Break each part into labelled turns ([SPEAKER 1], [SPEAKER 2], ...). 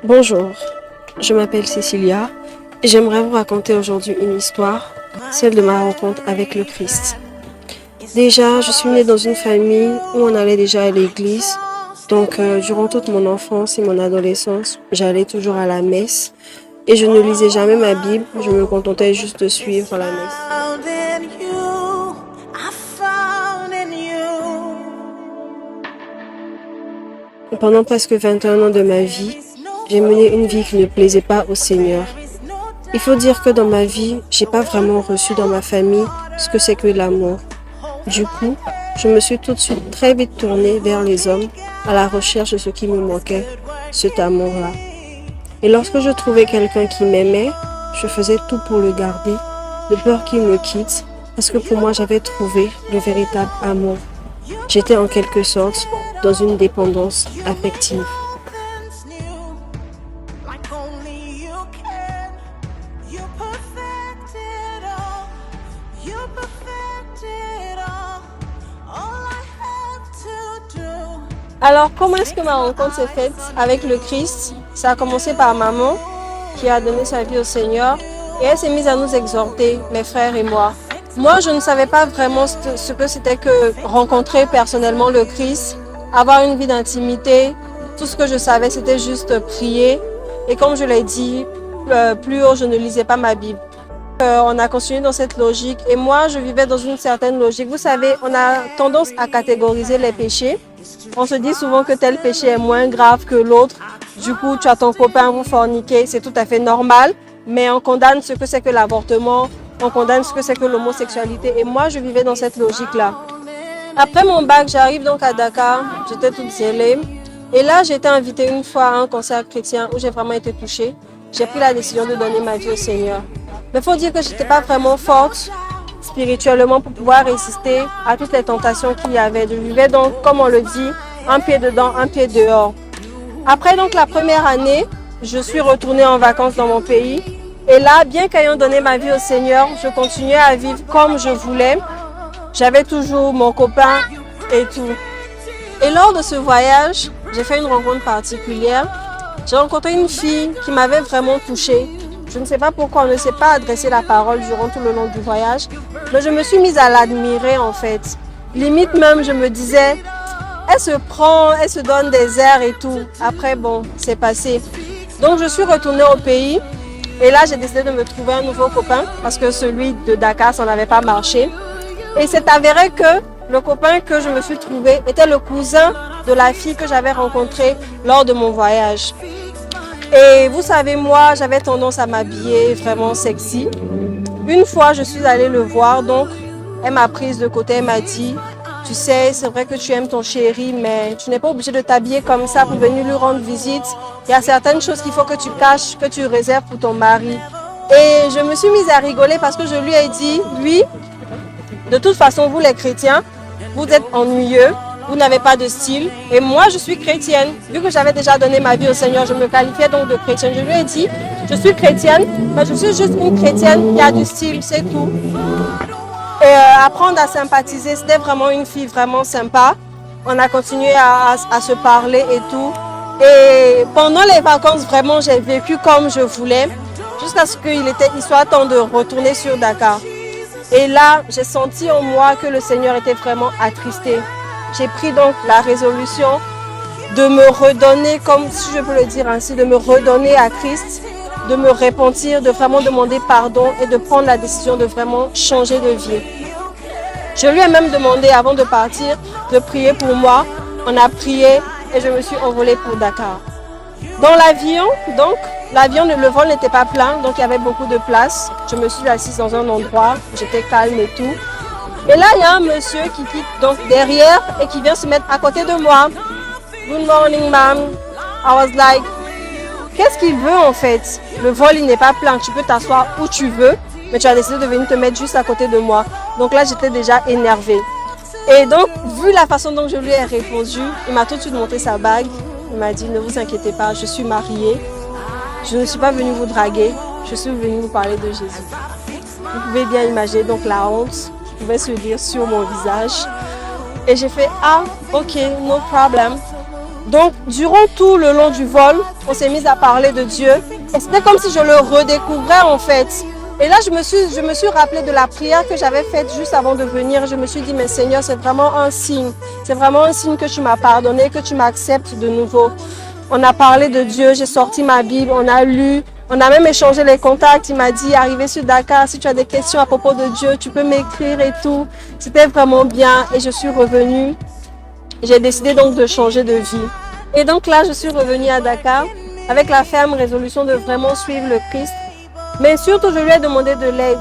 [SPEAKER 1] Bonjour, je m'appelle Cécilia et j'aimerais vous raconter aujourd'hui une histoire, celle de ma rencontre avec le Christ. Déjà, je suis née dans une famille où on allait déjà à l'église. Donc, durant toute mon enfance et mon adolescence, j'allais toujours à la messe et je ne lisais jamais ma Bible, je me contentais juste de suivre la messe. Pendant presque 21 ans de ma vie, j'ai mené une vie qui ne plaisait pas au Seigneur. Il faut dire que dans ma vie, j'ai pas vraiment reçu dans ma famille ce que c'est que l'amour. Du coup, je me suis tout de suite très vite tournée vers les hommes à la recherche de ce qui me manquait, cet amour-là. Et lorsque je trouvais quelqu'un qui m'aimait, je faisais tout pour le garder, de peur qu'il me quitte, parce que pour moi, j'avais trouvé le véritable amour. J'étais en quelque sorte dans une dépendance affective. Alors, comment est-ce que ma rencontre s'est faite avec le Christ? Ça a commencé par maman qui a donné sa vie au Seigneur et elle s'est mise à nous exhorter, mes frères et moi. Moi, je ne savais pas vraiment ce que c'était que rencontrer personnellement le Christ, avoir une vie d'intimité. Tout ce que je savais, c'était juste prier. Et comme je l'ai dit plus haut, je ne lisais pas ma Bible. On a continué dans cette logique et moi, je vivais dans une certaine logique. Vous savez, on a tendance à catégoriser les péchés. On se dit souvent que tel péché est moins grave que l'autre. Du coup, tu as ton copain, vous forniquez, c'est tout à fait normal. Mais on condamne ce que c'est que l'avortement, on condamne ce que c'est que l'homosexualité. Et moi, je vivais dans cette logique-là. Après mon bac, j'arrive donc à Dakar. J'étais toute zélée. Et là, j'ai été invitée une fois à un concert chrétien où j'ai vraiment été touchée. J'ai pris la décision de donner ma vie au Seigneur. Mais il faut dire que je n'étais pas vraiment forte spirituellement pour pouvoir résister à toutes les tentations qu'il y avait. Je vivais donc, comme on le dit, un pied dedans, un pied dehors. Après donc la première année, je suis retournée en vacances dans mon pays. Et là, bien qu'ayant donné ma vie au Seigneur, je continuais à vivre comme je voulais. J'avais toujours mon copain et tout. Et lors de ce voyage, j'ai fait une rencontre particulière. J'ai rencontré une fille qui m'avait vraiment touchée. Je ne sais pas pourquoi on ne s'est pas adressé la parole durant tout le long du voyage, mais je me suis mise à l'admirer en fait. Limite même, je me disais, elle se prend, elle se donne des airs et tout. Après, bon, c'est passé. Donc, je suis retournée au pays et là, j'ai décidé de me trouver un nouveau copain parce que celui de Dakar, ça n'avait pas marché. Et c'est avéré que le copain que je me suis trouvé était le cousin de la fille que j'avais rencontrée lors de mon voyage. Et vous savez, moi, j'avais tendance à m'habiller vraiment sexy. Une fois, je suis allée le voir, donc elle m'a prise de côté, elle m'a dit, tu sais, c'est vrai que tu aimes ton chéri, mais tu n'es pas obligé de t'habiller comme ça pour venir lui rendre visite. Il y a certaines choses qu'il faut que tu caches, que tu réserves pour ton mari. Et je me suis mise à rigoler parce que je lui ai dit, lui, de toute façon, vous les chrétiens, vous êtes ennuyeux. Vous n'avez pas de style. Et moi, je suis chrétienne. Vu que j'avais déjà donné ma vie au Seigneur, je me qualifiais donc de chrétienne. Je lui ai dit, je suis chrétienne, mais je suis juste une chrétienne qui a du style, c'est tout. Et apprendre à sympathiser, c'était vraiment une fille vraiment sympa. On a continué à se parler et tout. Et pendant les vacances, vraiment, j'ai vécu comme je voulais, jusqu'à ce qu'il soit temps de retourner sur Dakar. Et là, j'ai senti en moi que le Seigneur était vraiment attristé. J'ai pris donc la résolution de me redonner, comme si je peux le dire ainsi, de me redonner à Christ, de me repentir, de vraiment demander pardon et de prendre la décision de vraiment changer de vie. Je lui ai même demandé avant de partir de prier pour moi. On a prié et je me suis envolée pour Dakar. Dans l'avion, le vol n'était pas plein, donc il y avait beaucoup de place. Je me suis assise dans un endroit, j'étais calme et tout. Et là, il y a un monsieur qui quitte donc derrière et qui vient se mettre à côté de moi. Good morning, ma'am. I was like, qu'est-ce qu'il veut en fait? Le vol, il n'est pas plein. Tu peux t'asseoir où tu veux, mais tu as décidé de venir te mettre juste à côté de moi. Donc là, j'étais déjà énervée. Et donc, vu la façon dont je lui ai répondu, il m'a tout de suite montré sa bague. Il m'a dit, ne vous inquiétez pas, je suis mariée. Je ne suis pas venue vous draguer. Je suis venue vous parler de Jésus. Vous pouvez bien imaginer donc la honte pouvait se dire sur mon visage. Et j'ai fait, ah, ok, no problem. Donc, durant tout le long du vol, on s'est mis à parler de Dieu. Et c'était comme si je le redécouvrais en fait. Et là, je me suis rappelé de la prière que j'avais faite juste avant de venir. Je me suis dit, mais Seigneur, c'est vraiment un signe. C'est vraiment un signe que tu m'as pardonné, que tu m'acceptes de nouveau. On a parlé de Dieu, j'ai sorti ma Bible, on a lu, on a même échangé les contacts. Il m'a dit, arrivé sur Dakar, si tu as des questions à propos de Dieu, tu peux m'écrire et tout. C'était vraiment bien et je suis revenue. J'ai décidé donc de changer de vie. Et donc là, je suis revenue à Dakar avec la ferme résolution de vraiment suivre le Christ. Mais surtout, je lui ai demandé de l'aide.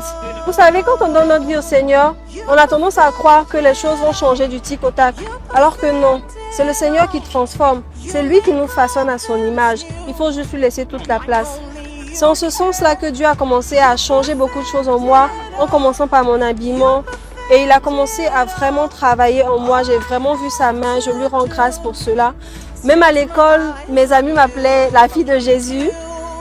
[SPEAKER 1] Vous savez, quand on donne notre vie au Seigneur, on a tendance à croire que les choses vont changer du tic au tac. Alors que non, c'est le Seigneur qui transforme. C'est lui qui nous façonne à son image. Il faut juste lui laisser toute la place. C'est en ce sens-là que Dieu a commencé à changer beaucoup de choses en moi, en commençant par mon habillement. Et il a commencé à vraiment travailler en moi. J'ai vraiment vu sa main. Je lui rends grâce pour cela. Même à l'école, mes amis m'appelaient la fille de Jésus,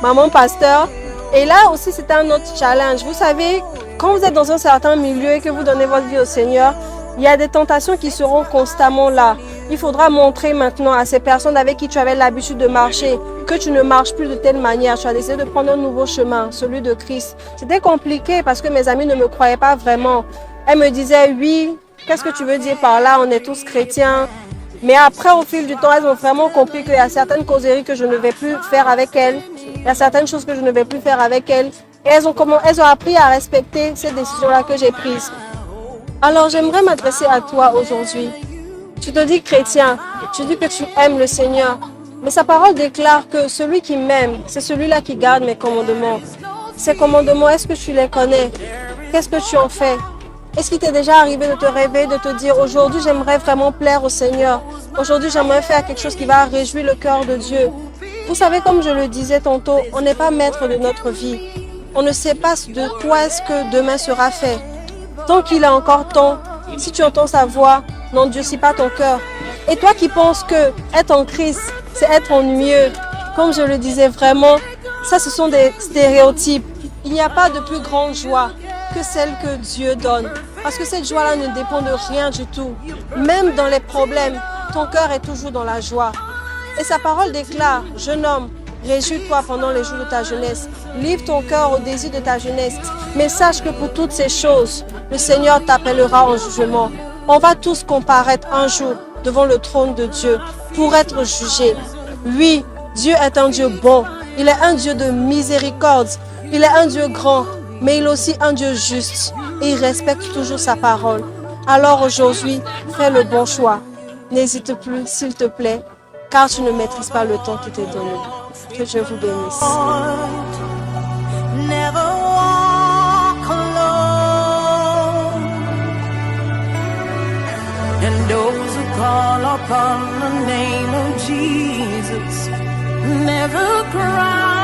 [SPEAKER 1] maman pasteur. Et là aussi, c'était un autre challenge. Vous savez, quand vous êtes dans un certain milieu et que vous donnez votre vie au Seigneur, il y a des tentations qui seront constamment là. Il faudra montrer maintenant à ces personnes avec qui tu avais l'habitude de marcher que tu ne marches plus de telle manière. Tu as décidé de prendre un nouveau chemin, celui de Christ. C'était compliqué parce que mes amis ne me croyaient pas vraiment. Elles me disaient, oui, qu'est-ce que tu veux dire par là? On est tous chrétiens. Mais après, au fil du temps, elles ont vraiment compris qu'il y a certaines causeries que je ne vais plus faire avec elles. Il y a certaines choses que je ne vais plus faire avec elles. Et elles ont appris à respecter ces décisions-là que j'ai prises. Alors, j'aimerais m'adresser à toi aujourd'hui. Tu te dis chrétien, tu dis que tu aimes le Seigneur. Mais sa parole déclare que celui qui m'aime, c'est celui-là qui garde mes commandements. Ces commandements, est-ce que tu les connais? Qu'est-ce que tu en fais? Est-ce qu'il t'est déjà arrivé de te réveiller, de te dire aujourd'hui j'aimerais vraiment plaire au Seigneur. Aujourd'hui j'aimerais faire quelque chose qui va réjouir le cœur de Dieu. Vous savez, comme je le disais tantôt, on n'est pas maître de notre vie. On ne sait pas de quoi est-ce que demain sera fait. Tant qu'il est encore temps, si tu entends sa voix, n'endurcis pas ton cœur. Et toi qui penses que être en Christ, c'est être ennuyeux, comme je le disais vraiment, ça ce sont des stéréotypes. Il n'y a pas de plus grande joie que celle que Dieu donne. Parce que cette joie-là ne dépend de rien du tout. Même dans les problèmes, ton cœur est toujours dans la joie. Et sa parole déclare, jeune homme, réjouis-toi pendant les jours de ta jeunesse. Livre ton cœur au désir de ta jeunesse. Mais sache que pour toutes ces choses, le Seigneur t'appellera en jugement. On va tous comparaître un jour devant le trône de Dieu pour être jugés. Oui, Dieu est un Dieu bon. Il est un Dieu de miséricorde. Il est un Dieu grand. Mais il est aussi un Dieu juste et il respecte toujours sa parole. Alors aujourd'hui, fais le bon choix. N'hésite plus, s'il te plaît, car tu ne maîtrises pas le temps qui t'est donné. Que Dieu vous bénisse. Never walk alone. And those who call upon the name of Jesus never cry.